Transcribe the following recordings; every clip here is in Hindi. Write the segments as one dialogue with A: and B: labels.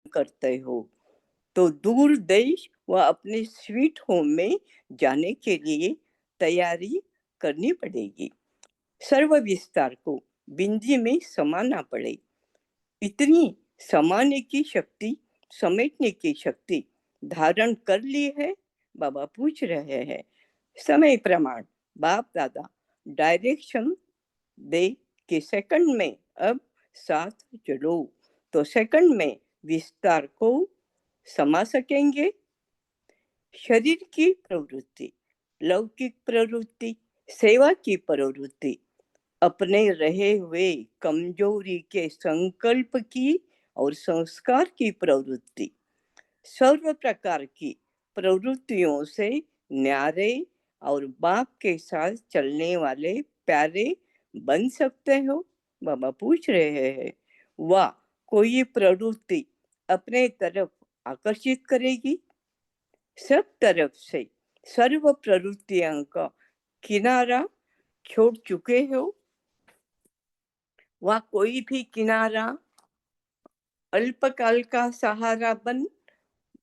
A: करते हो तो दूर देश व अपने स्वीट होम में जाने के लिए तैयारी करनी पड़ेगी। सर्व विस्तार को बिंदी में समाना पड़े। इतनी समाने की शक्ति, समेटने की शक्ति धारण कर ली है? बाबा पूछ रहे हैं। समय प्रमाण बाप दादा डायरेक्शन दे कि सेकंड में अब साथ चलो, तो सेकंड में विस्तार को समा सकेंगे। शरीर की प्रवृत्ति, लौकिक प्रवृत्ति, सेवा की प्रवृत्ति, अपने रहे हुए कमजोरी के संकल्प की और संस्कार की प्रवृत्ति, सर्व प्रकार की प्रवृत्तियों से न्यारे और बाप के साथ चलने वाले प्यारे बन सकते हो? बाबा पूछ रहे हैं। वाह, कोई प्रवृत्ति अपने तरफ आकर्षित करेगी? सब तरफ से सर्व प्रवृत्तियों का किनारा छोड़ चुके हो? वह कोई भी किनारा अल्पकाल का सहारा बन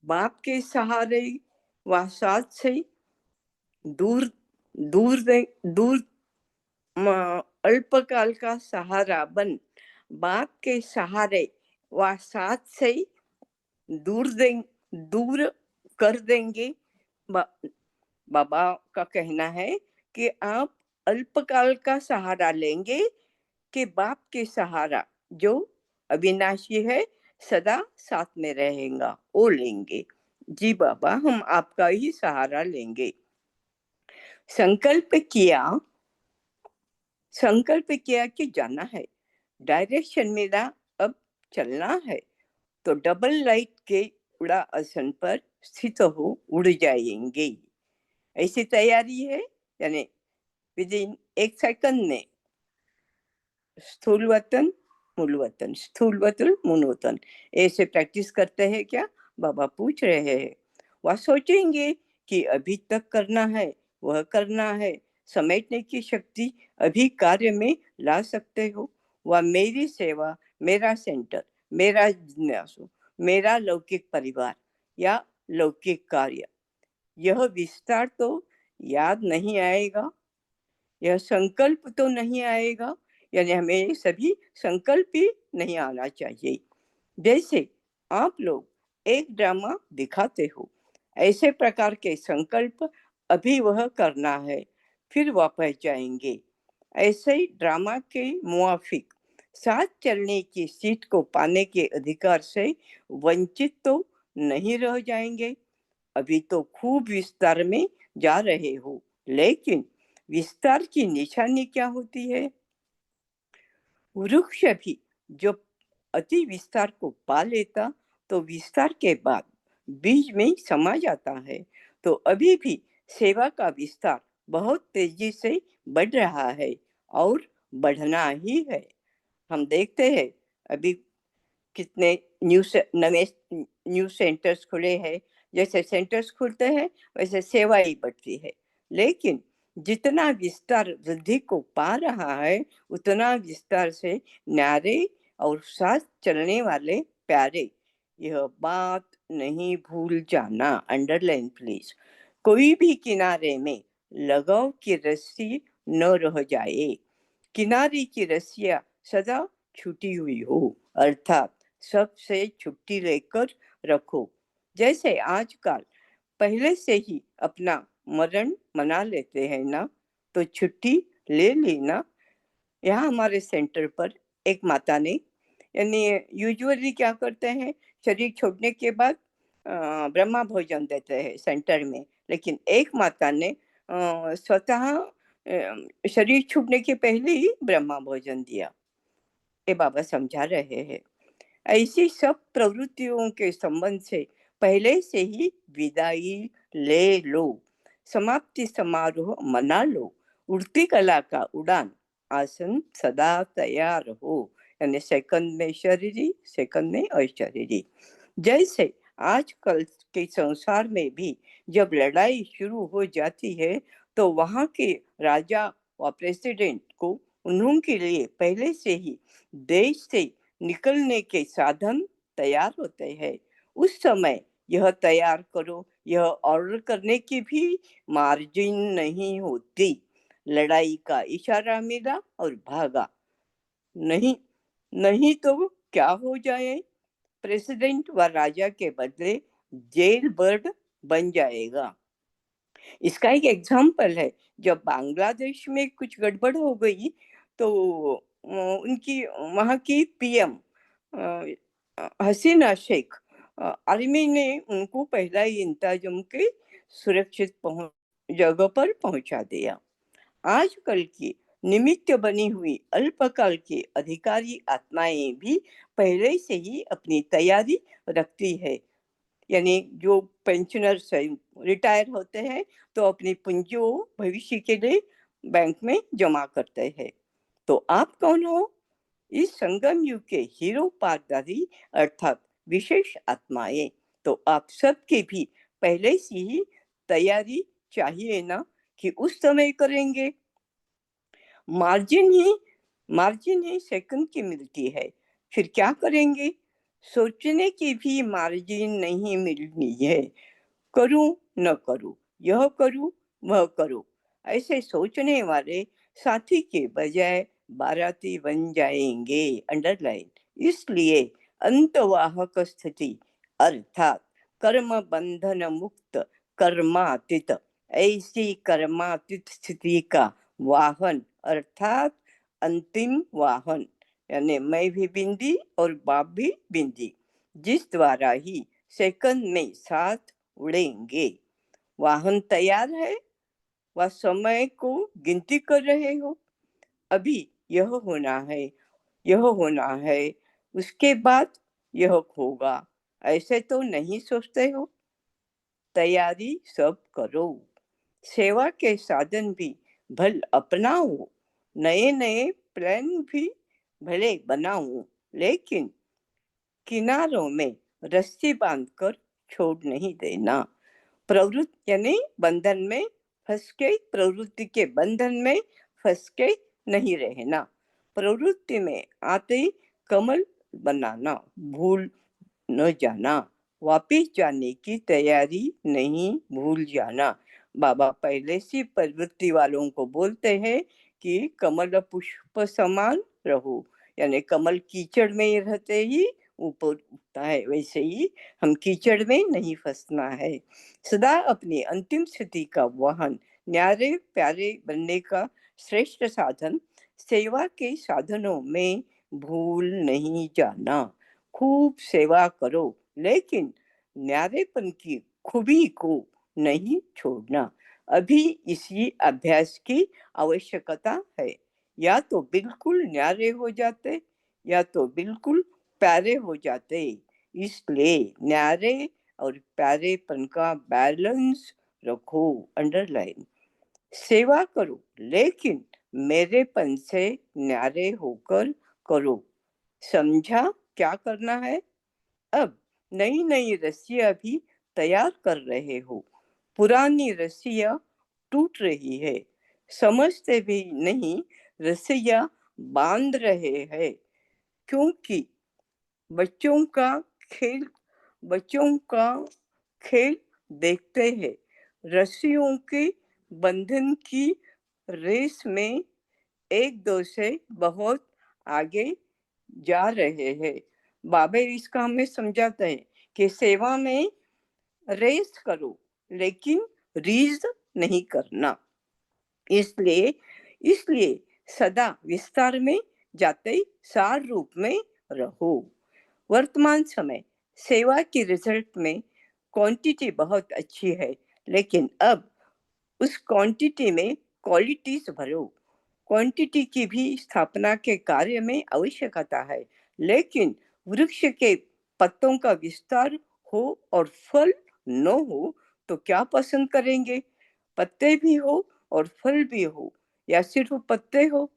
A: बाप के सहारे व साथ से दूर दूर दूर अल्पकाल का सहारा बन बाप के सहारे व साथ से दूर दूर कर देंगे। बाबा का कहना है कि आप अल्पकाल का सहारा लेंगे कि बाप के सहारा जो अविनाशी है, सदा साथ में रहेगा, वो लेंगे। जी बाबा, हम आपका ही सहारा लेंगे। संकल्प किया कि जाना है, डायरेक्शन मेरा अब चलना है, तो डबल लाइट के उड़ा आसन पर स्थित हो उड़ जाएंगे। ऐसी तैयारी है, यानी विद इन 1 सेकंड में स्थूल वतन मूल वतन, स्थूल वतन मूल वतन, ऐसे प्रैक्टिस करते हैं क्या? बाबा पूछ रहे हैं। वह सोचेंगे कि अभी तक करना है, वह करना है, समेटने की शक्ति अभी कार्य में ला सकते हो। वह मेरी सेवा, मेरा सेंटर, मेरा जिज्ञासु, मेरा लौकिक परिवार या लौकिक कार्य, यह विस्तार तो याद नहीं आएगा, यह संकल्प तो नहीं आएगा, यानी हमें सभी संकल्प ही नहीं आना चाहिए। जैसे आप लोग एक ड्रामा दिखाते हो, ऐसे प्रकार के संकल्प अभी वह करना है, फिर वापस जाएंगे। ऐसे ही ड्रामा के मुआफिक साथ चलने की सीट को पाने के अधिकार से वंचित तो नहीं रह जाएंगे। अभी तो खूब विस्तार में जा रहे हो, लेकिन विस्तार की निशानी क्या होती है? वृक्ष भी जो अति विस्तार को पा लेता तो विस्तार के बाद बीज में समा जाता है। तो अभी भी सेवा का विस्तार बहुत तेजी से बढ़ रहा है और बढ़ना ही है। हम देखते हैं अभी कितने नए न्यू सेंटर्स खुले हैं। जैसे सेंटर्स खुलते हैं वैसे सेवा ही बढ़ती है, लेकिन जितना विस्तार वृद्धि को पा रहा है, उतना विस्तार से न्यारे और साथ चलने वाले प्यारे, यह बात नहीं भूल जाना, अंडरलाइन प्लीज। कोई भी किनारे में लगाव की रस्सी न रह जाए, किनारे की रस्सियां सदा छूटी हुई हो, अर्थात सबसे छुट्टी लेकर रखो। जैसे आजकल पहले से ही अपना मरण मना लेते हैं ना, तो छुट्टी ले ली ना। यहाँ हमारे सेंटर पर एक माता ने, यानी यूजुअली क्या करते हैं, शरीर छोड़ने के बाद ब्रह्मा भोजन देते हैं सेंटर में, लेकिन एक माता ने स्वतः शरीर छूटने के पहले ही ब्रह्मा भोजन दिया। ये बाबा समझा रहे हैं। ऐसी सब प्रवृत्तियों के संबंध से पहले से ही विदाई ले लो, समाप्ति समारोह मना लो, उड़ती कला का उड़ान आसन सदा तैयार हो, यानी सेकंड में शरीरी, सेकंड में अशरीरी। जैसे आजकल के संसार में भी जब लड़ाई शुरू हो जाती है तो वहाँ के राजा व प्रेसिडेंट को उन्होंने के लिए पहले से ही देश से निकलने के साधन तैयार होते हैं, उस समय यह तैयार करो, यह ऑर्डर करने की भी मार्जिन नहीं होती। लड़ाई का इशारा मिला और भागा। नहीं, नहीं तो क्या हो जाए? प्रेसिडेंट व राजा के बदले जेल बर्ड बन जाएगा। इसका एक एग्जाम्पल है, जब बांग्लादेश में कुछ गड़बड़ हो गई तो उनकी वहाँ की पीएम हसीना शेख, आर्मी ने उनको पहला ही इंतजाम के सुरक्षित जगह पर पहुंचा दिया। आजकल की निमित्त बनी हुई अल्पकाल की अधिकारी आत्माएं भी पहले से ही अपनी तैयारी रखती है। यानी जो पेंशनर रिटायर होते हैं तो अपनी पूंजी वो भविष्य के लिए बैंक में जमा करते हैं। तो आप कौन हो? इस संगम युग के हीरो पारदारी अर्थात विशेष आत्माएं। तो आप सबकी भी पहले से ही तैयारी चाहिए ना कि उस समय करेंगे। मार्जिन ही सेकंड की मिलती है, फिर क्या करेंगे? सोचने की भी मार्जिन नहीं मिलनी है। करूं न करूं, यह करूं वह करूं, ऐसे सोचने वाले साथी के बजाय बाराती बन जाएंगे। अंडरलाइन। इसलिए अंतवाहक स्थिति अर्थात कर्म बंधन मुक्त कर्मातीत, ऐसी कर्मातीत स्थिति का वाहन अर्थात अंतिम वाहन, यानी मैं भी बिंदी और बाप भी बिंदी, जिस द्वारा ही सेकंड में साथ उड़ेंगे। वाहन तैयार है, वह समय को गिनती कर रहे हो। अभी यह होना है, यह होना है, उसके बाद यह होगा, ऐसे तो नहीं सोचते हो। तैयारी सब करो, सेवा के साधन भी भल अपनाओ, नए नए प्लान भी भले बनाओ, लेकिन किनारों में रस्सी बांधकर छोड़ नहीं देना। प्रवृत्ति यानी बंधन में फंस के, प्रवृत्ति के बंधन में फंस के नहीं रहना। प्रवृत्ति में आते ही कमल बनाना भूल न जाना, वापिस जाने की तैयारी नहीं भूल जाना। बाबा पहले से प्रवृत्ति वालों को बोलते हैं कि कमल पुष्प समान रहो, यानी कमल कीचड़ में रहते ही ऊपर उठता है, वैसे ही हम कीचड़ में नहीं फंसना है। सदा अपनी अंतिम स्थिति का वाहन न्यारे प्यारे बनने का श्रेष्ठ साधन सेवा के साधनों में भूल नहीं जाना। खूब सेवा करो, लेकिन न्यारेपन की खूबी को नहीं छोड़ना। अभी इसी अभ्यास की आवश्यकता है। या तो बिल्कुल न्यारे हो जाते, या तो बिल्कुल प्यारे हो जाते। इसलिए न्यारे और प्यारेपन का बैलेंस रखो। अंडरलाइन। सेवा करो, लेकिन मेरेपन से न्यारे होकर करो। समझा क्या करना है? अब नई नई रस्सियां भी तैयार कर रहे हो, पुरानी रस्सियां टूट रही है, समझते भी नहीं रस्सियां बांध रहे हैं। क्योंकि बच्चों का खेल बच्चों का खेल देखते हैं, रस्सियों के बंधन की रेस में एक दो से बहुत आगे जा रहे हैं। बाबा इसका हमें समझाते हैं कि सेवा में रेस करो, लेकिन रीज नहीं करना। इसलिए इसलिए सदा विस्तार में जाते सार रूप में रहो। वर्तमान समय सेवा की रिजल्ट में क्वांटिटी बहुत अच्छी है, लेकिन अब उस क्वांटिटी में क्वालिटीज भरो। क्वांटिटी की भी स्थापना के कार्य में आवश्यकता है, लेकिन वृक्ष के पत्तों का विस्तार हो और फल न हो तो क्या पसंद करेंगे? पत्ते भी हो और फल भी हो, या सिर्फ पत्ते हो?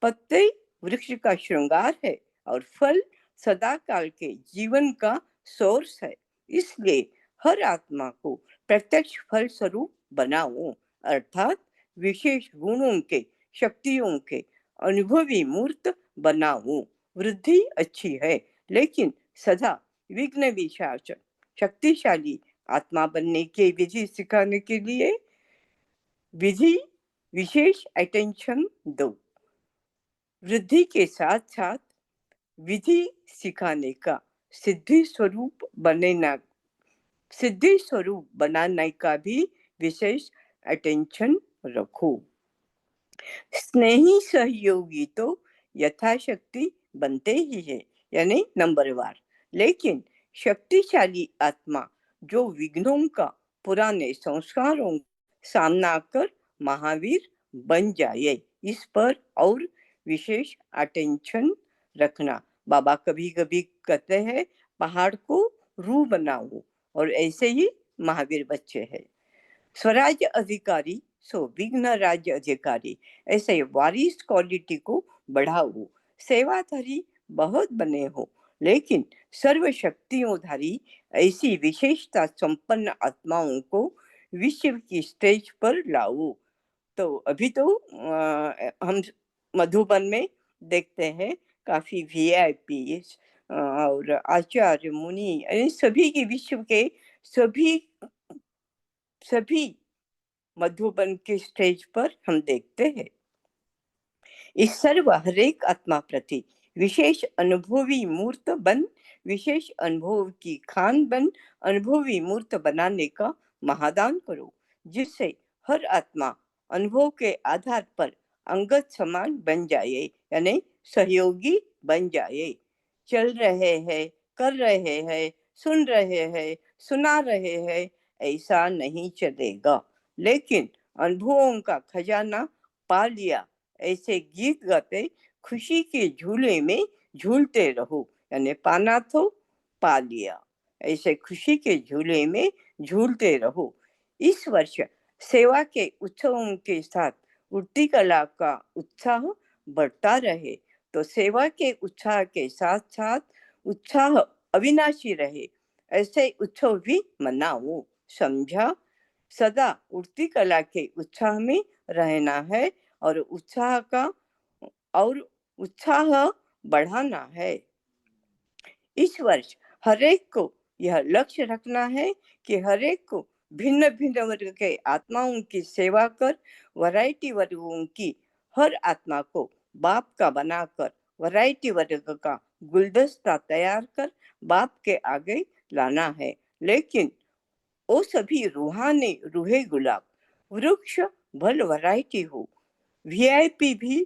A: पत्ते वृक्ष का श्रृंगार है और फल सदा काल के जीवन का सोर्स है। इसलिए हर आत्मा को प्रत्यक्ष फल स्वरूप बनाओ, अर्थात विशेष गुणों के, शक्तियों के अनुभवी मूर्त बनाओ। वृद्धि अच्छी है, लेकिन सदा विघ्न विशारद शक्तिशाली आत्मा बनने की विधि सिखाने के लिए विधि विशेष अटेंशन दो। वृद्धि के साथ साथ विधि सिखाने का सिद्धि स्वरूप बनेना सिद्धि स्वरूप बनाने का भी विशेष अटेंशन रखो। स्नेही सहयोगी तो यथाशक्ति बनते ही है, यानी नंबरवार, लेकिन शक्तिशाली आत्मा जो विघ्नों का पुराने संस्कारों सामना कर महावीर बन जाए, इस पर और विशेष अटेंशन रखना। बाबा कभी कभी कहते हैं पहाड़ को रूह बनाओ, और ऐसे ही महावीर बच्चे हैं। स्वराज्य अधिकारी सो विघ्न राज्य अधिकारी, ऐसे वारिस क्वालिटी को बढ़ाओ। सेवाधारी बहुत बने हो, लेकिन सर्वशक्तियोंधारी ऐसी विशेषता संपन्न आत्माओं को विश्व की स्टेज पर लाओ। तो अभी तो हम मधुबन में देखते हैं काफी वीआईपी और आचार्य मुनि सभी के विश्व के सभी सभी मधुबन के स्टेज पर हम देखते हैं। इस सर्व हरेक आत्मा प्रति विशेष अनुभवी मूर्त बन, विशेष अनुभव की खान बन अनुभवी मूर्त बनाने का महादान करो, जिससे हर आत्मा अनुभव के आधार पर अंगत समान बन जाए, यानी सहयोगी बन जाए। चल रहे हैं, कर रहे हैं, सुन रहे हैं, सुना रहे हैं, ऐसा नहीं चलेगा। लेकिन अनुभवों का खजाना पा लिया, ऐसे गीत गाते खुशी के झूले में झूलते रहो, यानी पाना तो पा लिया, ऐसे खुशी के झूले में झूलते रहो। इस वर्ष सेवा के उत्सवों के साथ उड़ती कला का उत्साह बढ़ता रहे, तो सेवा के उत्साह के साथ साथ उत्साह अविनाशी रहे, ऐसे उत्सव भी मनाओ। समझा? सदा उड़ती कला के उत्साह में रहना है और उत्साह बढ़ाना है। इस वर्ष हरेक को यह लक्ष्य रखना है कि हरेक को भिन्न भिन्न वर्ग के आत्माओं की सेवा कर वैरायटी वर्गों की हर आत्मा को बाप का बनाकर वैरायटी वर्ग का गुलदस्ता तैयार कर बाप के आगे लाना है। लेकिन वो सभी रूहानी रूहे गुलाब वृक्ष भल वैरायटी हो, वीआईपी भी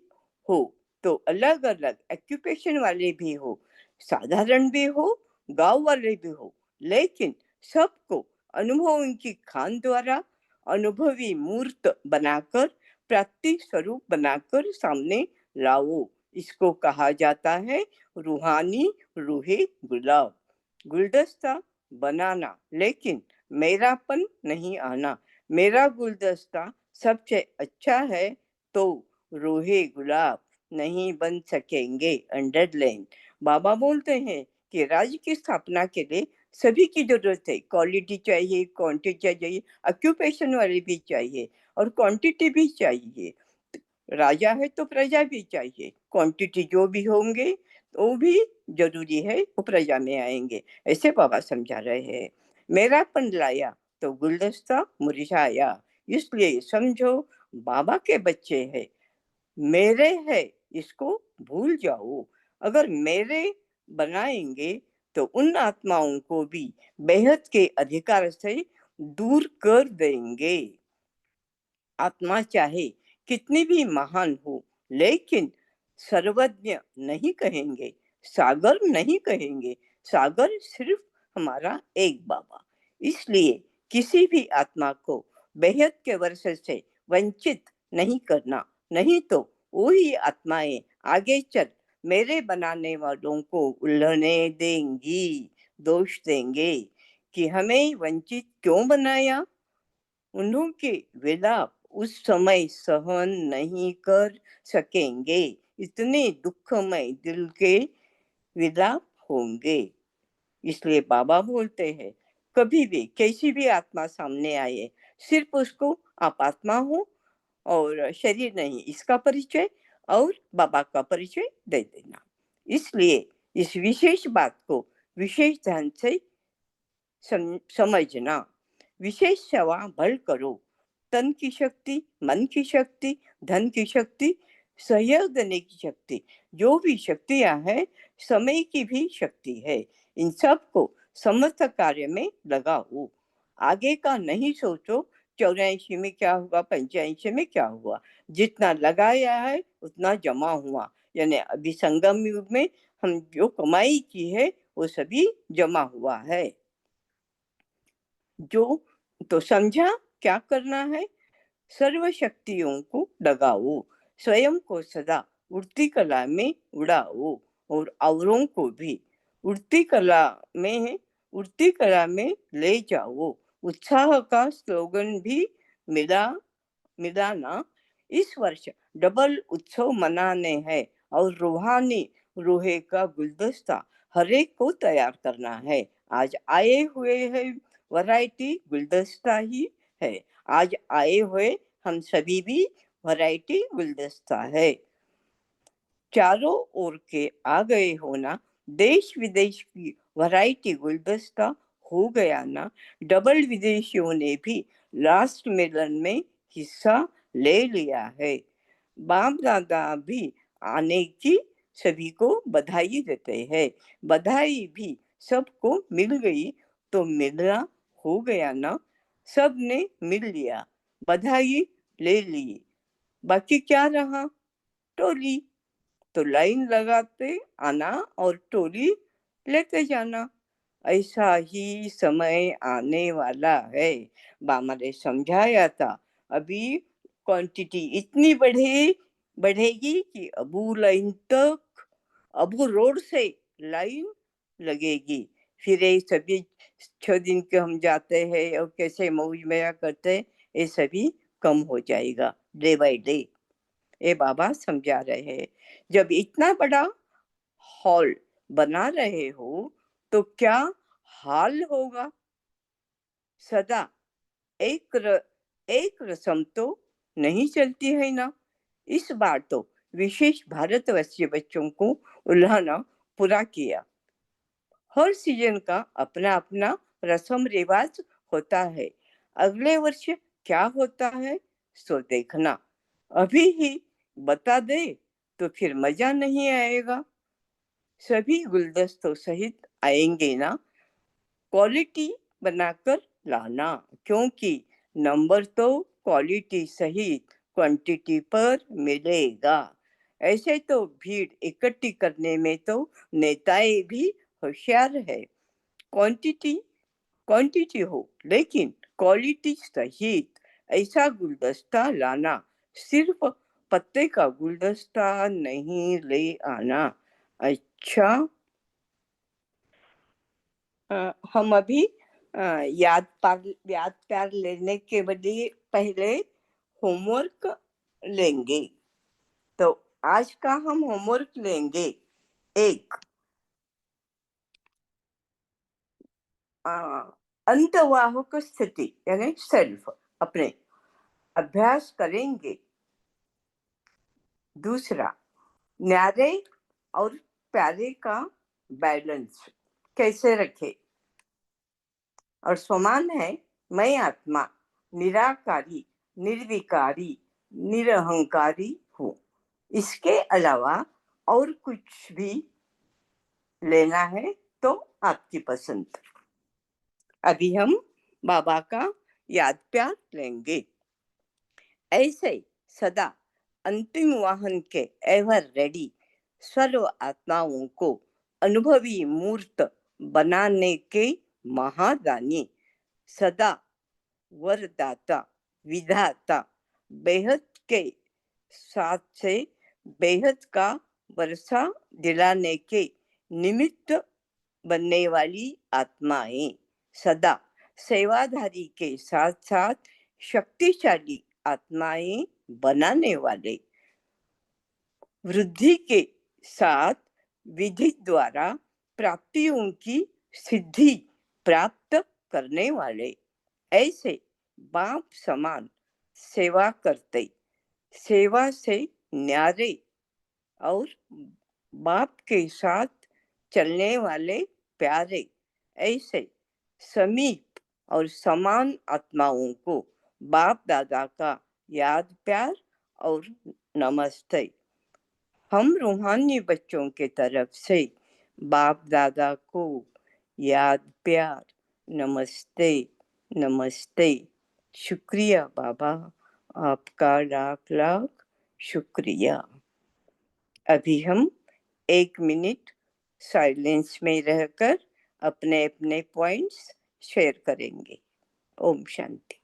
A: हो, तो अलग अलग एक्यूपेशन वाले भी हो, साधारण भी हो, गांव वाले भी हो, लेकिन सबको अनुभवों की खान द्वारा अनुभवी मूर्त बनाकर प्राप्ति स्वरूप बनाकर सामने लाओ। इसको कहा जाता है रूहानी रूहे गुलाब। गुलदस्ता बनाना, लेकिन मेरापन नहीं आना। मेरा गुलदस्ता सबसे अच्छा है तो रूहे गुलाब नहीं बन सकेंगे। अंडरलाइन। बाबा बोलते हैं कि राज्य की स्थापना के लिए सभी की जरूरत है। क्वालिटी चाहिए, क्वांटिटी चाहिए, ऑक्यूपेशन वाले भी चाहिए और क्वांटिटी भी चाहिए। राजा है तो प्रजा भी चाहिए। क्वांटिटी जो भी होंगे वो भी जरूरी है, वो प्रजा में आएंगे, ऐसे बाबा समझा रहे हैं। मेरापन लाया तो गुलदस्ता मुरझाया। इसलिए समझो बाबा के बच्चे हैं, मेरे है इसको भूल जाओ। अगर मेरे बनाएंगे तो उन आत्माओं को भी बेहद के अधिकार से दूर कर देंगे। आत्मा चाहे कितनी भी महान हो, लेकिन सर्वज्ञ नहीं कहेंगे, सागर नहीं कहेंगे। सागर सिर्फ हमारा एक बाबा। इसलिए किसी भी आत्मा को बेहद के वर्ष से वंचित नहीं करना, नहीं तो वही आत्माएं आगे चल मेरे बनाने वालों को उल्लने देंगी, दोष देंगे कि हमें वंचित क्यों बनाया। उन्होंने विलाप उस समय सहन नहीं कर सकेंगे, इतने दुखमय दिल के विलाप होंगे। इसलिए बाबा बोलते हैं कभी भी कैसी भी आत्मा सामने आए, सिर्फ उसको आप आत्मा हो और शरीर नहीं, इसका परिचय और बाबा का परिचय दे देना। इसलिए इस विशेष बात को विशेष ध्यान से समझना। विशेष सेवा भल करो। तन की शक्ति, मन की शक्ति, धन की शक्ति, सहयोग देने की शक्ति, जो भी शक्तियां हैं, समय की भी शक्ति है। इन सब को समस्त कार्य में लगाओ। आगे का नहीं सोचो 84 में क्या हुआ, 85 में क्या हुआ। जितना लगाया है उतना जमा हुआ। यानी अभी संगम युग में हम जो कमाई की है वो सभी जमा हुआ है। जो तो समझा क्या करना है। सर्व शक्तियों को लगाओ। स्वयं को सदा उड़ती कला में उड़ाओ और औरों को भी उड़ती कला में ले जाओ। उत्साह का स्लोगन भी मिलाना। इस वर्ष डबल उत्सव मनाने हैं और रूहानी रूहे का गुलदस्ता हर एक को तैयार करना है। आज आए हुए हैं वैरायटी गुलदस्ता ही है। आज आए हुए हम सभी भी वैरायटी गुलदस्ता है। चारों ओर के आ गए हो ना, देश विदेश की वैरायटी गुलदस्ता हो गया ना। डबल विदेशियों ने भी लास्ट मिलन में हिस्सा ले लिया है। बाप दादा भी आने की सभी को बधाई देते हैं। बधाई भी सबको मिल गई तो मिलना हो गया ना। सब ने मिल लिया, बधाई ले ली। बाकी क्या रहा? टोली। तो लाइन लगाते आना और टोली लेते जाना। ऐसा ही समय आने वाला है। बाबा ने समझाया था। अभी क्वांटिटी इतनी बढ़ेगी कि अबू लाइन तक, अबू रोड से लाइन लगेगी। फिर ये सभी 6 दिन के हम जाते हैं और कैसे मौज मजा करते हैं, ये सभी कम हो जाएगा डे बाय डे। ये बाबा समझा रहे हैं। जब इतना बड़ा हॉल बना रहे हो तो क्या हाल होगा। सदा एक रस्म तो नहीं चलती है ना। इस बार तो विशेष भारतवर्षीय बच्चों को उल्हाना पूरा किया। हर सीजन का अपना अपना रस्म रिवाज होता है। अगले वर्ष क्या होता है सो देखना। अभी ही बता दे तो फिर मजा नहीं आएगा। सभी गुलदस्तों सहित आएंगे ना। क्वालिटी बनाकर लाना, क्योंकि नंबर तो क्वालिटी सहित क्वांटिटी पर मिलेगा। ऐसे तो भीड़ इकट्ठी करने में तो नेताएं भी होशियार है। क्वांटिटी क्वांटिटी हो लेकिन क्वालिटी सहित ऐसा गुलदस्ता लाना। सिर्फ पत्ते का गुलदस्ता नहीं ले आना। अच्छा, हम अभी याद प्यार लेने के बदले पहले होमवर्क लेंगे। तो आज का हम होमवर्क लेंगे। एक, अंतवाहक स्थिति यानी सेल्फ अपने अभ्यास करेंगे। दूसरा, न्यारे और प्यारे का बैलेंस कैसे रखे। और समान है, मैं आत्मा निराकारी, निर्विकारी, निरहंकारी हूँ। इसके अलावा और कुछ भी लेना है तो आपकी पसंद। अभी हम बाबा का याद प्यार लेंगे। ऐसे सदा अंतिम वाहन के एवर रेडी सर्व आत्माओं को अनुभवी मूर्त बनाने के महादानी, सदा वरदाता, विधाता, बेहद के साथ से बेहद का वर्षा दिलाने के निमित्त बनने वाली आत्माएं, सदा सेवाधारी के साथ साथ शक्तिशाली आत्माएं बनाने वाले, वृद्धि के साथ विधि द्वारा प्राप्तियों की सिद्धि प्राप्त करने वाले, ऐसे बाप समान सेवा करते, सेवा से न्यारे और बाप के साथ चलने वाले प्यारे, ऐसे समीप और समान आत्माओं को बाप दादा का याद प्यार और नमस्ते। हम रूहानी बच्चों के तरफ से बाप दादा को याद प्यार, नमस्ते, नमस्ते। शुक्रिया बाबा, आपका लाख लाख शुक्रिया। अभी हम 1 मिनट साइलेंस में रहकर अपने अपने पॉइंट्स शेयर करेंगे। ओम शांति।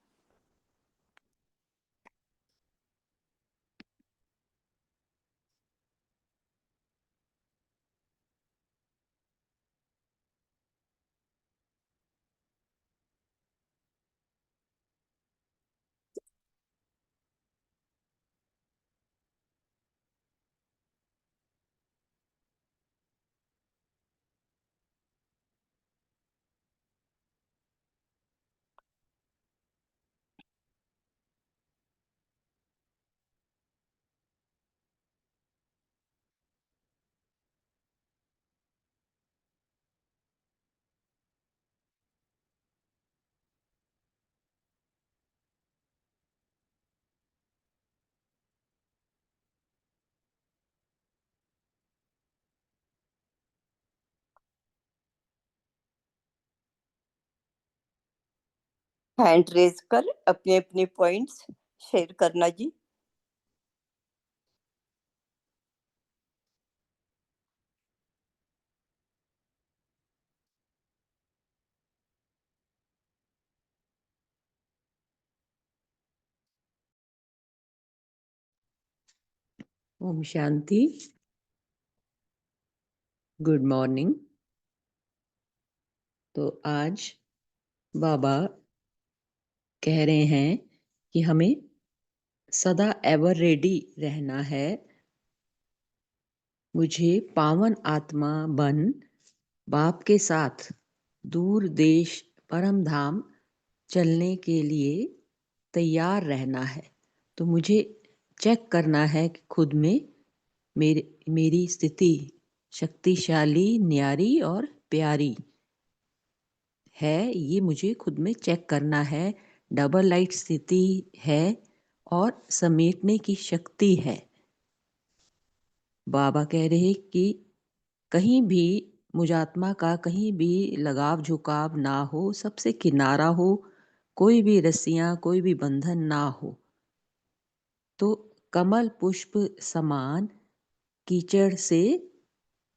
A: हैंड रेज कर अपने अपने पॉइंट्स शेयर करना जी।
B: ओम शांति। Good morning. तो आज बाबा कह रहे हैं कि हमें सदा एवर रेडी रहना है। मुझे पावन आत्मा बन बाप के साथ दूर देश परम धाम चलने के लिए तैयार रहना है। तो मुझे चेक करना है कि खुद में मेरी स्थिति शक्तिशाली, न्यारी और प्यारी है। ये मुझे खुद में चेक करना है। डबल लाइट स्थिति है और समेटने की शक्ति है। बाबा कह रहे कि कहीं भी मुझात्मा का कहीं भी लगाव झुकाव ना हो, सबसे किनारा हो, कोई भी रस्सियां, कोई भी बंधन ना हो। तो कमल पुष्प समान, कीचड़ से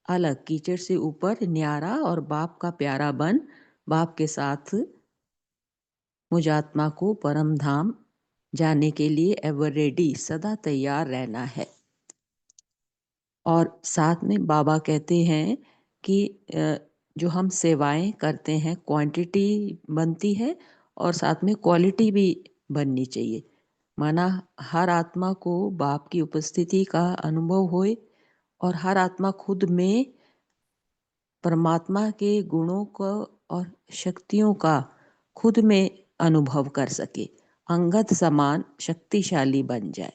B: अलग, कीचड़ से ऊपर न्यारा और बाप का प्यारा बन बाप के साथ मुझात्मा को परम धाम जाने के लिए एवर रेडी, सदा तैयार रहना है। और साथ में बाबा कहते हैं कि जो हम सेवाएं करते हैं, क्वांटिटी बनती है और साथ में क्वालिटी भी बननी चाहिए। माना हर आत्मा को बाप की उपस्थिति का अनुभव होए और हर आत्मा खुद में परमात्मा के गुणों को और शक्तियों का खुद में अनुभव कर सके, अंगद समान शक्तिशाली बन जाए।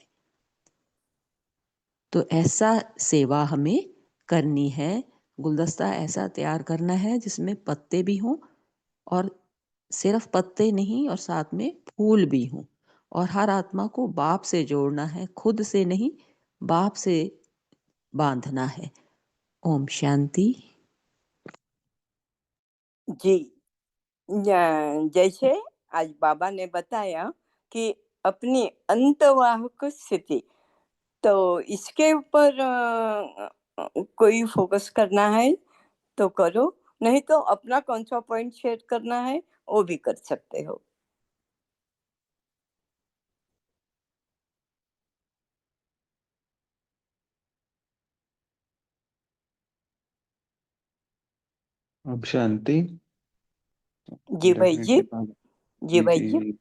B: तो ऐसा सेवा हमें करनी है। गुलदस्ता ऐसा तैयार करना है जिसमें पत्ते भी हों और सिर्फ पत्ते नहीं, और साथ में फूल भी हों। और हर आत्मा को बाप से जोड़ना है, खुद से नहीं, बाप से बांधना है। ओम शांति।
A: जी, जैसे आज बाबा ने बताया कि अपनी अंतवाहक स्थिति, तो इसके ऊपर कोई फोकस करना है तो करो, नहीं तो अपना कौन सा पॉइंट शेयर करना है वो भी कर सकते हो।
C: अब शांति।
A: जी भाई जी।
C: डेफिनेटली बाबा।
A: जी
C: जी
A: भाई
C: जी
A: जी।
C: जी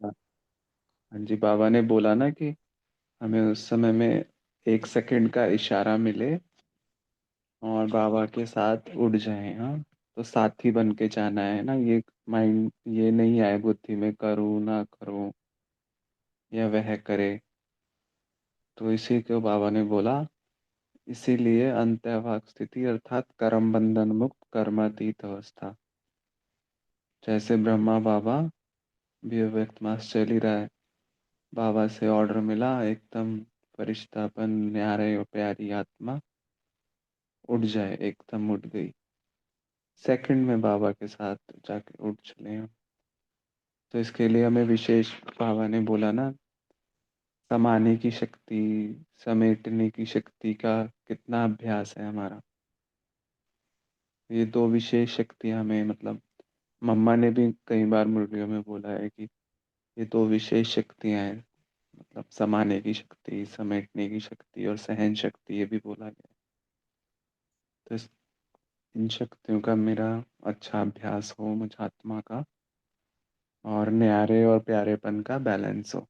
C: हाँ जी, बाबा ने बोला ना कि हमें उस समय में 1 सेकंड का इशारा मिले और बाबा के साथ उड़ जाए। हाँ, तो साथी बन के जाना है ना। ये माइंड ये नहीं आए बुद्धि में, करूँ ना करूँ या वह करे। तो इसी को बाबा ने बोला इसीलिए अंतर्वाक स्थिति अर्थात कर्म बंधन मुक्त कर्मातीत अवस्था। जैसे ब्रह्मा बाबा भी व्यक्त मास चल ही रहा है, बाबा से ऑर्डर मिला एकदम फरिश्तापन न्यारे और प्यारी आत्मा उठ जाए, एकदम उठ गई, सेकंड में बाबा के साथ जाके उठ चले हम। तो इसके लिए हमें विशेष, बाबा ने बोला ना, समाने की शक्ति, समेटने की शक्ति का कितना अभ्यास है हमारा। ये दो विशेष शक्तियां हमें, मतलब मम्मा ने भी कई बार मुरलियों में बोला है कि ये दो विशेष शक्तियां हैं, मतलब समाने की शक्ति, समेटने की शक्ति और सहन शक्ति, ये भी बोला गया है। तो इन शक्तियों का मेरा अच्छा अभ्यास हो मुझ आत्मा का, और न्यारे और प्यारेपन का बैलेंस हो,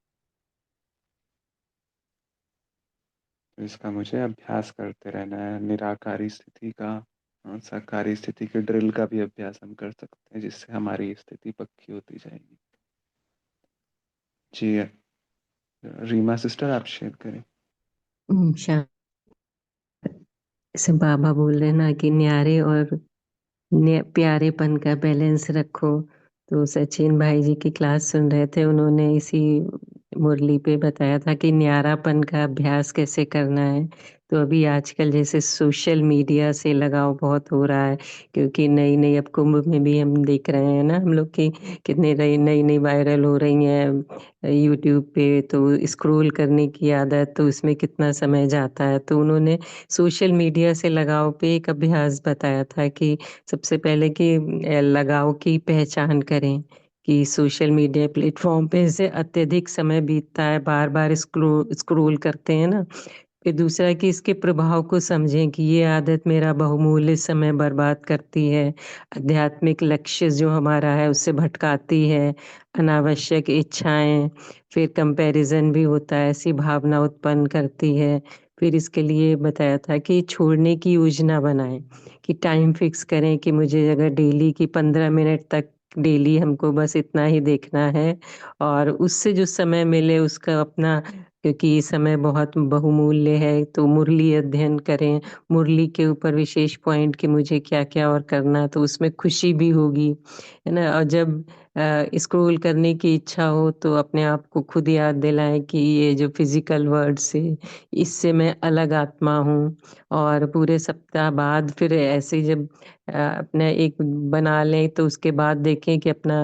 C: तो इसका मुझे अभ्यास करते रहना है। निराकारी स्थिति का, साकारी स्थिति के ड्रिल का भी अभ्यास हम कर सकते हैं, जिससे हमारी स्थिति पक्की होती जाएगी। जी रीमा सिस्टर, आप शेयर करें।
D: शाम से बाबा बोल रहे ना कि न्यारे और प्यारेपन का बैलेंस रखो। तो सचिन भाई जी की क्लास सुन रहे थे, उन्होंने इसी मुरली पे बताया था कि न्यारापन का अभ्यास कैसे करना है। तो अभी आजकल जैसे सोशल मीडिया से लगाव बहुत हो रहा है, क्योंकि नई नई अब कुंभ में भी हम देख रहे हैं ना हम लोग की कितने नई नई वायरल हो रही हैं यूट्यूब पे। तो स्क्रॉल करने की आदत, तो उसमें कितना समय जाता है। तो उन्होंने सोशल मीडिया से लगाव पे एक अभ्यास बताया था कि सबसे पहले कि लगाव की पहचान करें कि सोशल मीडिया प्लेटफॉर्म पे से अत्यधिक समय बीतता है, बार बार स्क्रोल करते हैं ना। फिर दूसरा कि इसके प्रभाव को समझें कि ये आदत मेरा बहुमूल्य समय बर्बाद करती है, आध्यात्मिक लक्ष्य जो हमारा है उससे भटकाती है, अनावश्यक इच्छाएं, फिर कंपैरिजन भी होता है, ऐसी भावना उत्पन्न करती है। फिर इसके लिए बताया था कि छोड़ने की योजना बनाएं, कि टाइम फिक्स करें कि मुझे अगर डेली की 15 मिनट तक डेली हमको बस इतना ही देखना है, और उससे जो समय मिले उसका अपना, क्योंकि ये समय बहुत बहुमूल्य है, तो मुरली अध्ययन करें, मुरली के ऊपर विशेष पॉइंट कि मुझे क्या क्या और करना, तो उसमें खुशी भी होगी, है ना। और जब स्क्रॉल करने की इच्छा हो तो अपने आप को खुद याद दिलाएं कि ये जो फिजिकल वर्ड से, इससे मैं अलग आत्मा हूँ। और पूरे सप्ताह बाद फिर ऐसे जब अपना एक बना लें तो उसके बाद देखें कि अपना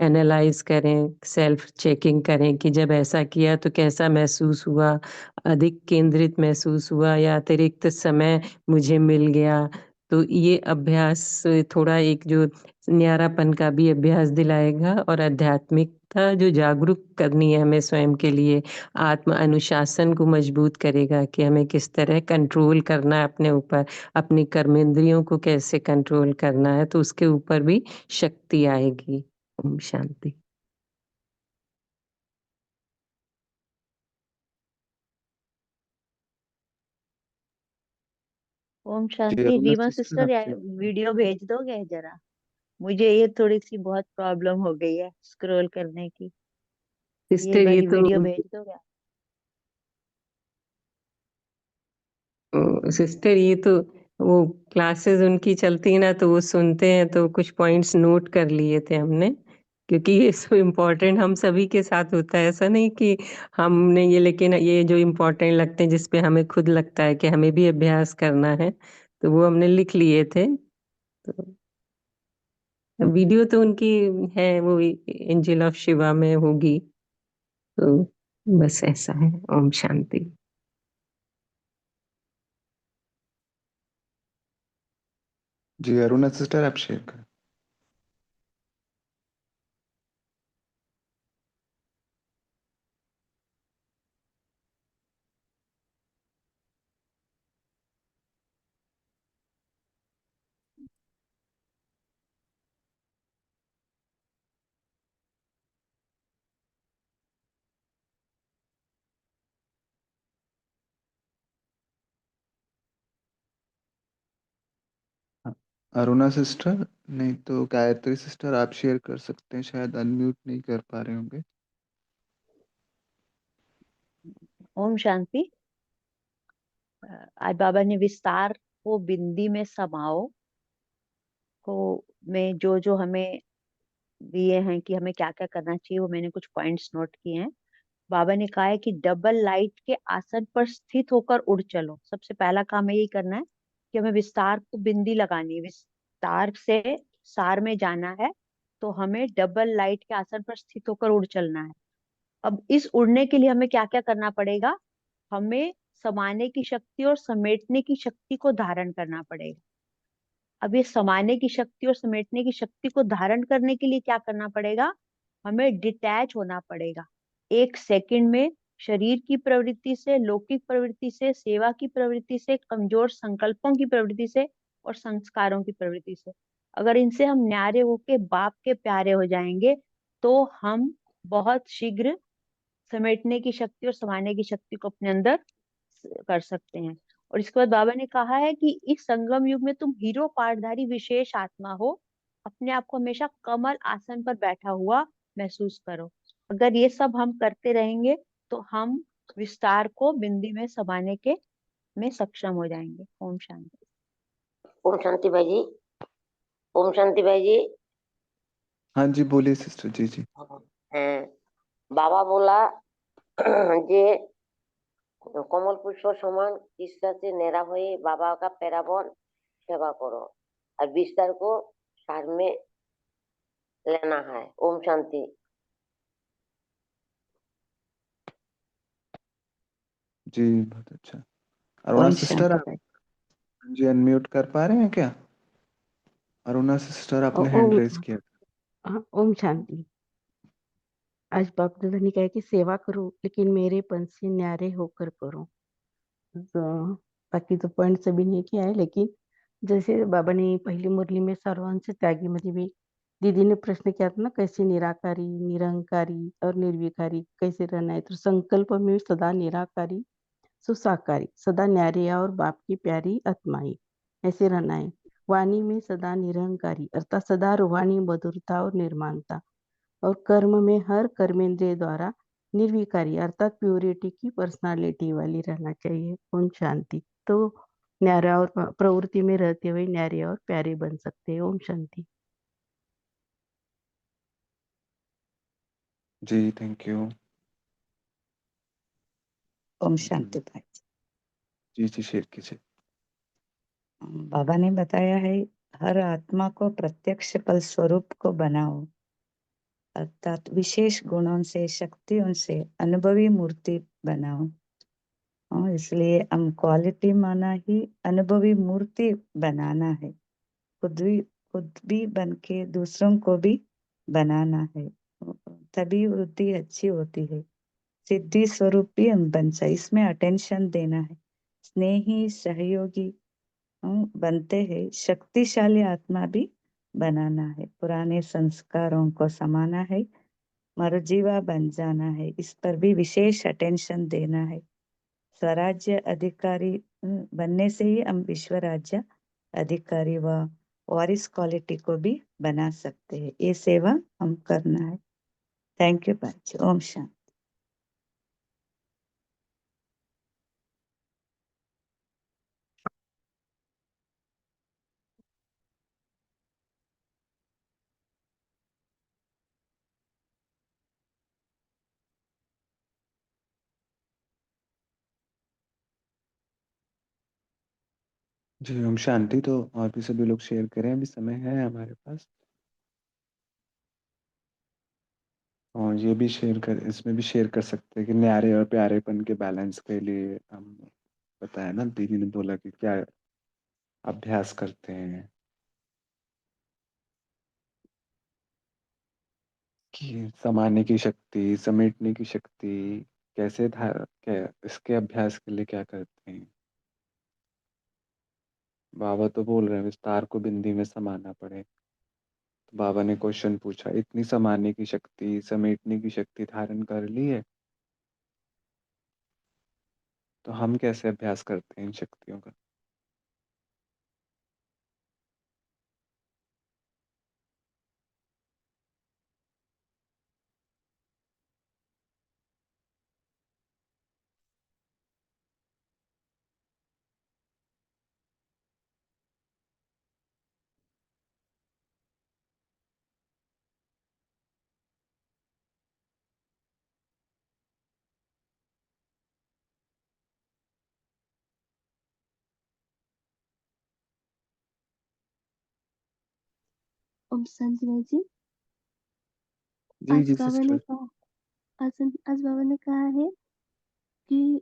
D: एनालाइज करें, सेल्फ चेकिंग करें कि जब ऐसा किया तो कैसा महसूस हुआ, अधिक केंद्रित महसूस हुआ या अतिरिक्त समय मुझे मिल गया। तो ये अभ्यास थोड़ा एक जो न्यारापन का भी अभ्यास दिलाएगा, और आध्यात्मिकता जो जागरूक करनी है हमें स्वयं के लिए, आत्म अनुशासन को मजबूत करेगा कि हमें किस तरह कंट्रोल करना है अपने ऊपर, अपनी कर्मेंद्रियों को कैसे कंट्रोल करना है, तो उसके ऊपर भी शक्ति आएगी। ओम शांति।
E: ओम
C: जी
E: शांति।
C: अरुणा
E: रीमा
C: सिस्टर,
E: सिस्टर,
C: आप
E: या
C: शेयर।
E: वीडियो भेज दोगे जरा? मुझे ये थोड़ी सी बहुत प्रॉब्लम हो गई है स्क्रॉल करने की। ये
D: सिस्टर ये
E: वाली
D: तो
E: वीडियो भेज दोगे?
D: सिस्टर ये तो वो क्लासेस उनकी चलती है ना, तो वो सुनते हैं, तो कुछ पॉइंट्स नोट कर लिए थे हमने, क्योंकि ये सो इम्पोर्टेंट हम सभी के साथ होता है। ऐसा नहीं कि हमने ये, लेकिन ये जो इम्पोर्टेंट लगते हैं जिसपे हमें खुद लगता है कि हमें भी अभ्यास करना है, तो वो हमने लिख लिए थे। तो वीडियो तो उनकी है, वो एंजल ऑफ शिवा में होगी। तो बस ऐसा है। ओम शांति।
C: जी अरुणा सिस्टर, आप शेयर करें। हाँ, अरुणा सिस्टर, नहीं तो गायत्री सिस्टर, आप शेयर कर सकते हैं, शायद अनम्यूट नहीं कर पा रहे होंगे।
E: ओम शांति। आज बाबा ने विस्तार को बिंदी में समाओ को में जो जो हमें दिए हैं कि हमें क्या क्या करना चाहिए, वो मैंने कुछ पॉइंट्स नोट किए हैं। बाबा ने कहा है कि डबल लाइट के आसन पर स्थित होकर उड़ चलो। सबसे पहला काम यही करना है कि हमें विस्तार को बिंदी लगानी है, विस्तार से सार में जाना है, तो हमें डबल लाइट के आसन पर स्थित होकर उड़ चलना है। अब इस उड़ने के लिए हमें क्या क्या करना पड़ेगा? हमें समाने की शक्ति और समेटने की शक्ति को धारण करना पड़ेगा। अब ये समाने की शक्ति और समेटने की शक्ति को धारण करने के लिए क्या करना पड़ेगा? हमें डिटैच होना पड़ेगा। एक सेकंड में शरीर की प्रवृत्ति से, लौकिक प्रवृत्ति से, सेवा की प्रवृत्ति से, कमजोर संकल्पों की प्रवृत्ति से और संस्कारों की प्रवृत्ति से, अगर इनसे हम न्यारे होके बाप के प्यारे हो जाएंगे, तो हम बहुत शीघ्र समेटने की शक्ति और समाने की शक्ति को अपने अंदर कर सकते हैं। और इसके बाद बाबा ने कहा है कि इस संगम युग में तुम हीरो पाठधारी विशेष आत्मा हो, अपने आप को हमेशा कमल आसन पर बैठा हुआ महसूस करो। अगर ये सब हम करते रहेंगे तो हम विस्तार को बिंदी में समाने के में सक्षम हो जाएंगे। ओम शांति।
F: ओम शांति भाई जी। ओम शांति भाई जी।
C: हाँ जी, बोलिए सिस्टर जी। जी
F: हैं, बाबा बोला যে কমল পুষ্প সমান কৃষ্ণাতে নেড়া হয়ে বাবা का पैराबन सेवा करो और बिस्तर को सार में लेना है। ओम शांति।
C: जी, बहुत अच्छा। अरुणा
B: ओम
C: सिस्टर,
B: शांति
C: आप
B: भाई।
C: जी अनम्यूट कर पा रहे हैं क्या? अरुणा सिस्टर, आपने हैंड
G: ओम
C: रेज किया था।
G: हाँ, ओम शांति। आज बाप दादा ने कहा कि सेवा करो लेकिन मेरेपन से न्यारे होकर करो। तो बाकी तो पॉइंट सभी ने किया है, लेकिन जैसे बाबा ने पहली मुरली में सर्वांश त्यागी मध्ये भी दीदी ने प्रश्न किया था ना, कैसे निराकारी, निरंकारी और निर्विकारी कैसे रहना है। तो संकल्प में सदा निराकारी, सुसाकारी, सदा न्यारे और बाप की प्यारी आत्माएं, ऐसे रहना है। वाणी में सदा निरंकारी अर्थात सदा रूहानी मधुरता और निर्माणता, और कर्म में हर कर्मेंद्रिय द्वारा निर्विकारी अर्थात प्योरिटी की पर्सनालिटी वाली रहना चाहिए। ओम शांति। तो न्यारा और प्रवृत्ति में रहते हुए न्यारे और प्यारे बन सकते हैं। ओम शांति।
C: जी, थैंक यू।
H: ओम शांति भाई।
C: जी जी, शेयर कीजिए।
H: बाबा ने बताया है हर आत्मा को प्रत्यक्ष फल स्वरूप को बनाओ, अर्थात विशेष गुणों से, शक्तियों से अनुभवी मूर्ति बनाओ। इसलिए हम क्वालिटी माना ही अनुभवी मूर्ति बनाना है। खुद भी बन के दूसरों को भी बनाना है, तभी वृद्धि अच्छी होती है। सिद्धि स्वरूप भी हम बन जाए, इसमें अटेंशन देना है। स्नेही सहयोगी बनते हैं, शक्तिशाली आत्मा भी बनाना है। पुराने संस्कारों को समाना है, मरजीवा बन जाना है, इस पर भी विशेष अटेंशन देना है। स्वराज्य अधिकारी बनने से ही हम विश्व राज्य अधिकारी व वारिस क्वालिटी को भी बना सकते हैं। ये सेवा हम करना है। थैंक यू बच्चे। ओम शांति।
C: जी, ओम शांति। तो और भी सभी लोग शेयर करें, अभी समय है हमारे पास। और ये भी शेयर कर, इसमें भी शेयर कर सकते हैं कि न्यारे और प्यारेपन के बैलेंस के लिए हम बताया ना, दीदी ने बोला कि क्या अभ्यास करते हैं कि समाने की शक्ति, समेटने की शक्ति कैसे था, क्या इसके अभ्यास के लिए क्या करते हैं। बाबा तो बोल रहे हैं विस्तार को बिंदी में समाना पड़े। तो बाबा ने क्वेश्चन पूछा, इतनी समाने की शक्ति, समेटने की शक्ति धारण कर ली है, तो हम कैसे अभ्यास करते हैं इन शक्तियों का।
I: ओम शांति जी।
C: जी
I: आज
C: जी
I: बाबा ने
C: सिस्टर।
I: कहा आज बाबा ने कहा है कि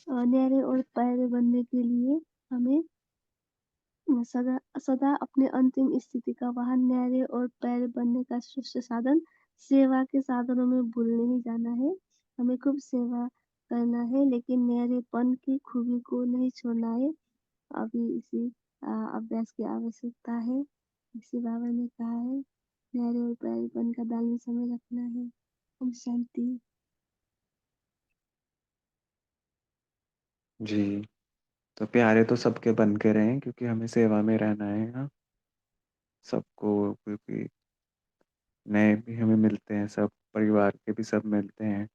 I: न्यारे और प्यारे बनने के लिए हमें सदा सदा अपने अंतिम स्थिति का वाहन न्यारे और प्यारे बनने का श्रेष्ठ साधन सेवा के साधनों में भूल नहीं जाना है। हमें खूब सेवा करना है, लेकिन न्यारेपन की खूबी को नहीं छोड़ना है। अभी इसी अभ्यास की आवश्यकता है। इसी बाबा ने कहा है, न्यारे और प्यारेपन का बैलेंस हमें रखना है। ओम शांति।
C: जी, तो प्यारे तो सबके बन के रहें, क्योंकि हमें सेवा में रहना है। हाँ, सबको, क्योंकि नए भी हमें मिलते हैं, सब परिवार के भी सब मिलते हैं,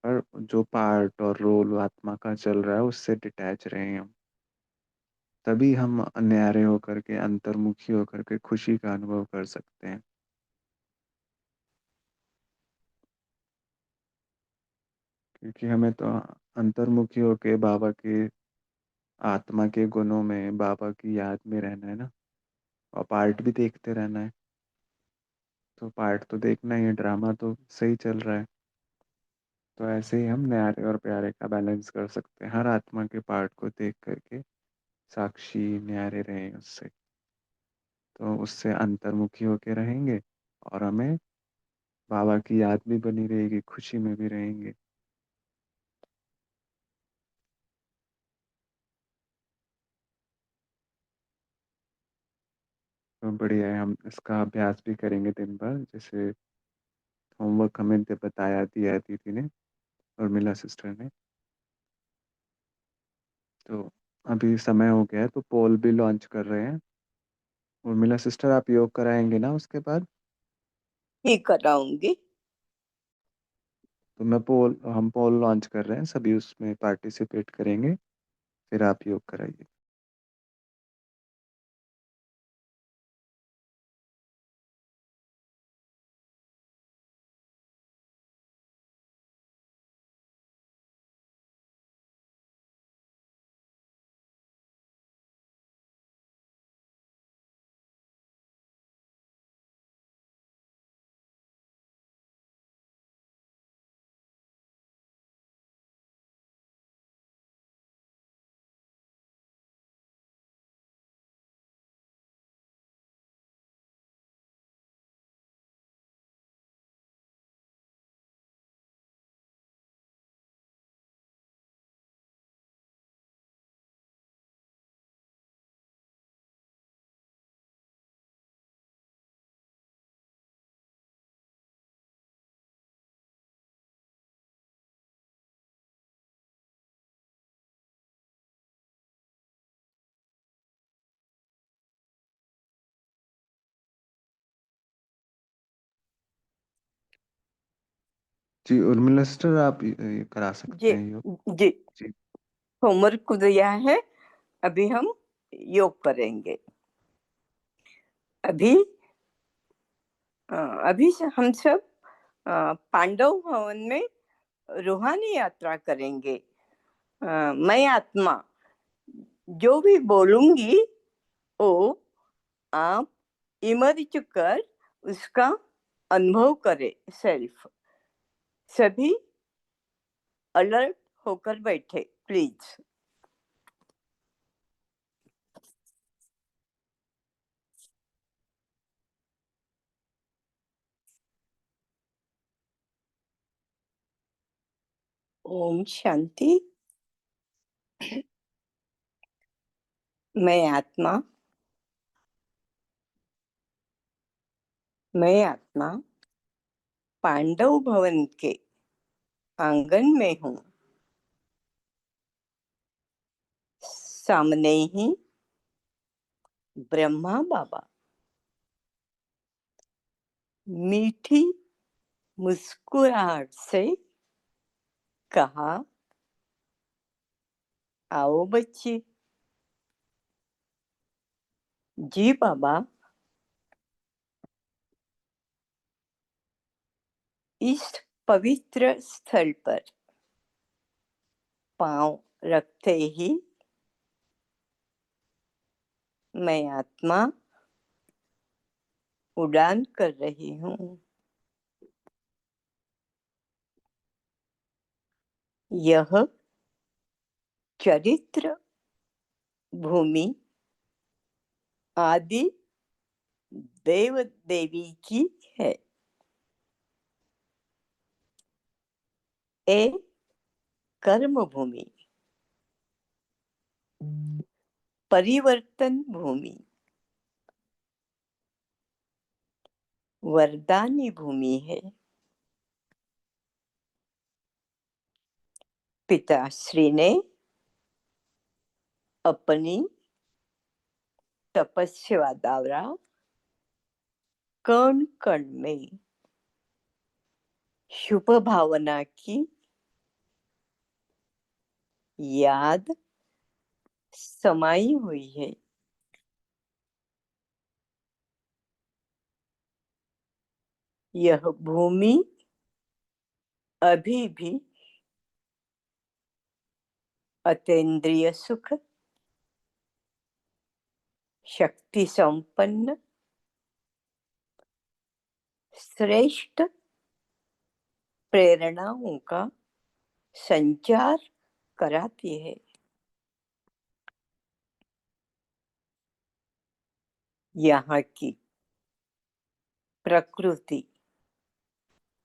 C: पर जो पार्ट और रोल आत्मा का चल रहा है उससे डिटैच रहें हम, तभी हम न्यारे होकर के, अंतर्मुखी होकर के खुशी का अनुभव कर सकते हैं। क्योंकि हमें तो अंतर्मुखी होके बाबा के, आत्मा के गुणों में, बाबा की याद में रहना है ना, और पार्ट भी देखते रहना है। तो पार्ट तो देखना ही है, ड्रामा तो सही चल रहा है, तो ऐसे ही हम न्यारे और प्यारे का बैलेंस कर सकते हैं। हर आत्मा के पार्ट को देख करके साक्षी न्यारे रहें उससे, तो उससे अंतर्मुखी होके रहेंगे, और हमें बाबा की याद भी बनी रहेगी, खुशी में भी रहेंगे। तो बढ़िया है, हम इसका अभ्यास भी करेंगे दिन भर। जैसे होमवर्क हमें बताया दिया है दीदी ने, उर्मिला सिस्टर ने। तो अभी समय हो गया है, तो पोल भी लॉन्च कर रहे हैं। उर्मिला सिस्टर, आप योग कराएंगे ना उसके बाद?
A: ठीक कराऊंगी।
C: तो हम पोल लॉन्च कर रहे हैं, सभी उसमें पार्टिसिपेट करेंगे, फिर आप योग कराइए। जी उर्मिला सिस्टर, आप ये करा सकते
A: जी
C: हैं योग।
A: जी,
C: जी
A: होमवर्क को दिया है, अभी हम योग करेंगे। अभी अभी से हम सब पांडव भवन में रूहानी यात्रा करेंगे। मैं आत्मा जो भी बोलूंगी वो आप इमर्ज कर उसका अनुभव करें। सेल्फ सभी अलर्ट होकर बैठे प्लीज। ओम शांति। मैं आत्मा पांडव भवन के आंगन में हूँ। सामने ही ब्रह्मा बाबा मीठी मुस्कुराहट से कहा, आओ बच्चे। जी बाबा। इस पवित्र स्थल पर पांव रखते ही मैं आत्मा उड़ान कर रही हूँ। यह चरित्र भूमि आदि देव देवी की है। ए कर्म भूमि, परिवर्तन भूमि, वरदानी भूमि है। पिताश्री ने अपनी तपस्या द्वारा कण कण में शुभ भावना की याद समाई हुई है। यह भूमि अभी भी अतीन्द्रिय सुख, शक्ति संपन्न, श्रेष्ठ प्रेरणाओं का संचार कराती है। यहाँ की प्रकृति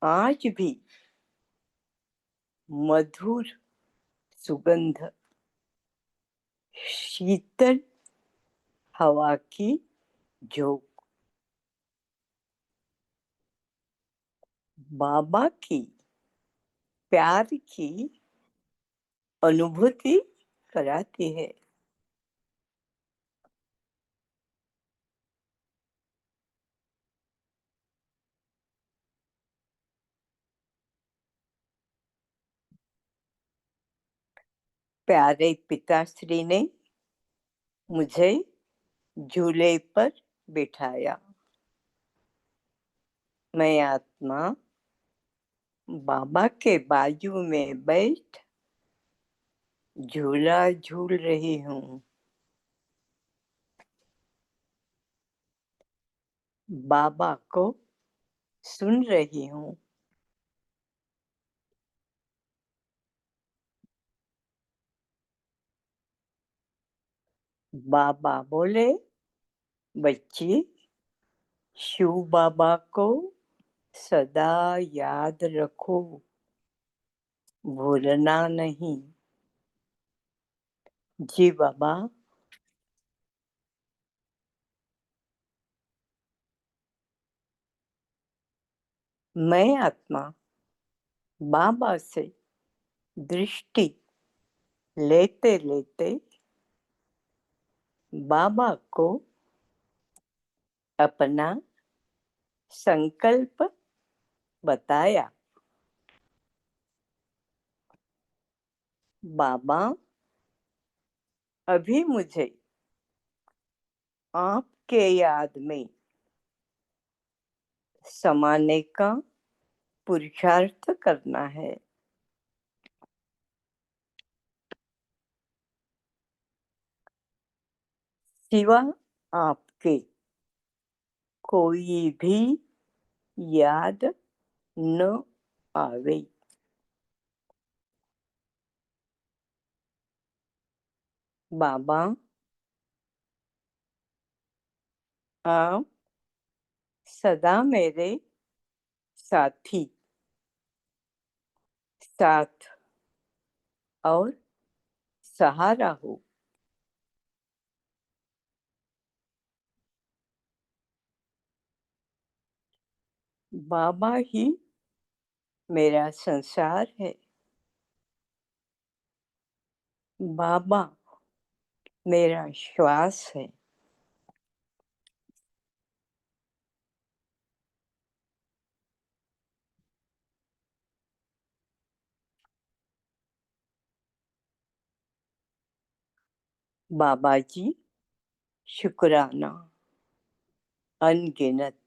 A: आज भी मधुर सुगंध, शीतल हवा की झोंक, बाबा की प्यार की अनुभूति कराती है। प्यारे पिताश्री ने मुझे झूले पर बिठाया। मैं आत्मा बाबा के बाजू में बैठ झूला झूल रही हूँ। बाबा को सुन रही हूँ। बाबा बोले, बच्ची, शिव बाबा को सदा याद रखो, भूलना नहीं। जी बाबा। मैं आत्मा बाबा से दृष्टि लेते लेते बाबा को अपना संकल्प बताया। बाबा, अभी मुझे आपके याद में समाने का पुरुषार्थ करना है। सिवा आपके कोई भी याद न आवे। बाबा, आप सदा मेरे साथी, साथ और सहारा हो। बाबा ही मेरा संसार है। बाबा मेरा श्वास है। बाबा जी, शुक्राना अनगिनत।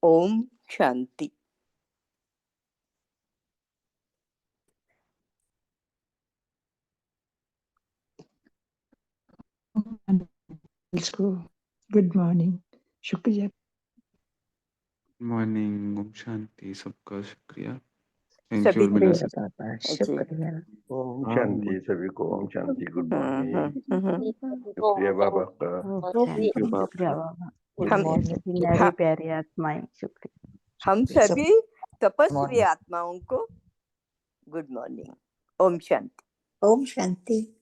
A: Om Shanti.
J: School. Good morning. शुक्रिया।
C: मॉर्निंग, ओम शांति, सबका शुक्रिया। थैंक यू
A: सभी
C: उर्मिला
H: शुक्रिया
C: सिस्टर।
H: बाबा,
A: जी
H: शुक्रिया।
K: ओम
C: हाँ
K: शांति सभी को, ओम शांति, गुड मॉर्निंग।
F: शुक्रिया
K: बाबा का।
C: थैंक यू बाबा।
G: शुक्रिया बाबा,
F: गुड
A: हम
G: शुक्रिया
F: मॉर्निंग।
G: सभी न्यारे
A: हाँ,
G: प्यारे आत्माएं, शुक्रिया।
A: हम
H: सब
A: सभी तपस्वी
H: मॉर्निंग।
A: आत्माओं को गुड मॉर्निंग, ओम शांति।
H: ओम शांति।